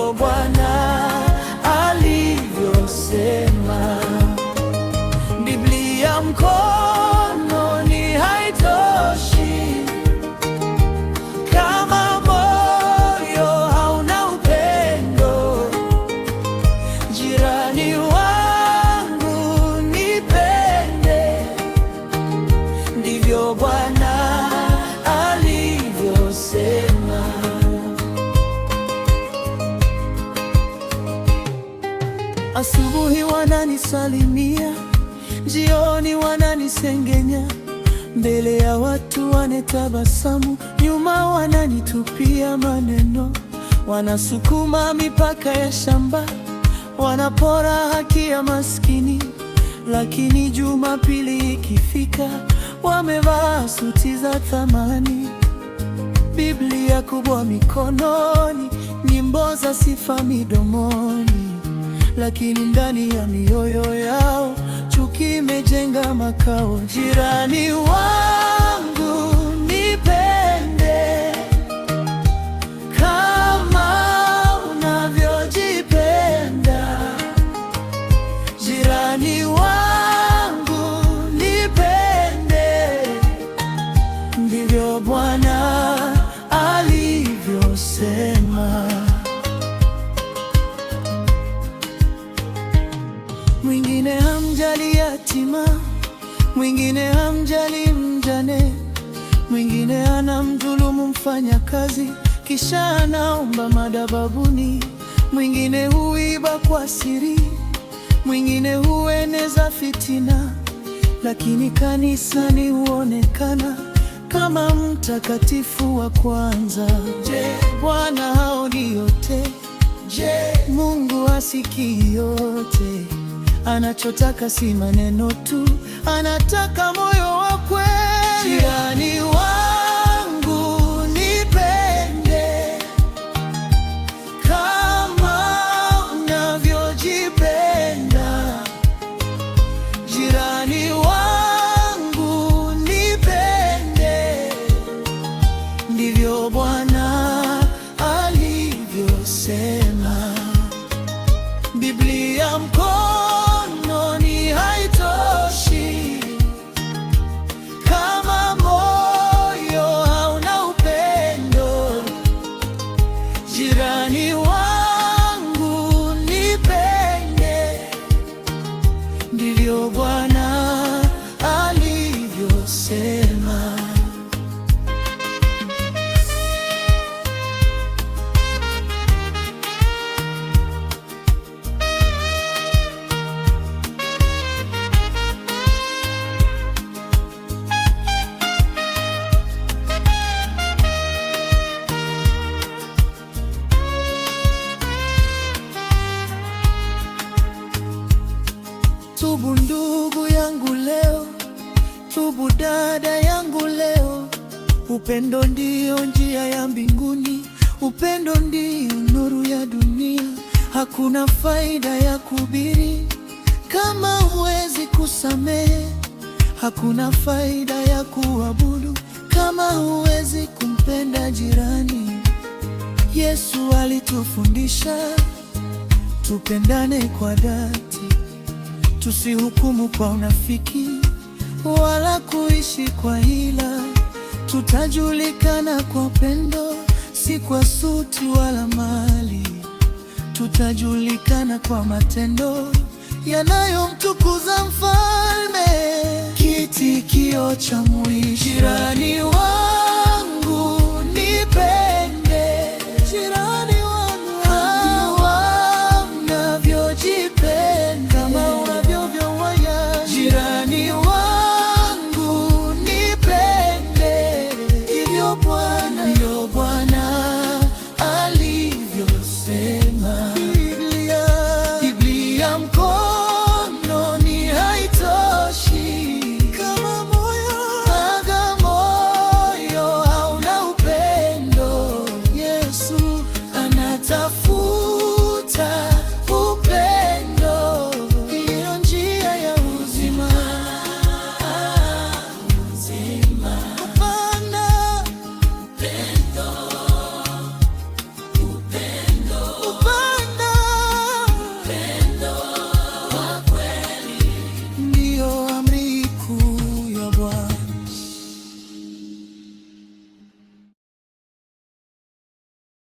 ndivyo Bwana alivyosema. Biblia mkononi haitoshi kama moyo hauna upendo. Jirani wangu nipende, ndivyo Bwana alivyosema. Asubuhi wananisalimia, jioni wananisengenya, mbele ya watu wanetabasamu, nyuma wananitupia maneno. Wanasukuma mipaka ya shamba, wanapora haki ya maskini, lakini Jumapili ikifika wamevaa suti za thamani. Biblia kubwa mikononi, nyimbo za sifa midomoni, lakini ndani ya mioyo yao chuki imejenga makao. Jirani wangu nipende kama unavyojipenda. Jirani wangu nipende, ndivyo Bwana alivyosema. Mwingine hamjali yatima, mwingine hamjali mjane, mwingine anamdhulumu mfanyakazi kisha anaomba madhabahuni, mwingine huiba kwa siri, mwingine hueneza fitina, lakini kanisani huonekana kama mtakatifu wa kwanza. Je, Bwana haoni yote? Je, Mungu hasikii yote? Anachotaka si maneno tu, anataka moyo wa kweli. Jirani wangu nipende kama unavyojipenda. Jirani wangu nipende, ndivyo Bwana alivyosema. Biblia mkononi haitoshi kama moyo hauna upendo. Jirani wangu nipende, ndivyo Bwana alivyosema. Tubu ndugu yangu leo, tubu dada yangu leo. Upendo ndio njia ya mbinguni, upendo ndio nuru ya dunia. Hakuna faida ya kuhubiri kama huwezi kusamehe, hakuna faida ya kuabudu kama huwezi kumpenda jirani. Yesu alitufundisha tupendane kwa dhati, tusihukumu kwa unafiki wala kuishi kwa hila. Tutajulikana kwa upendo, si kwa suti wala mali. Tutajulikana kwa matendo yanayomtukuza Mfalme. Kitikio cha mwisho. Jirani wangu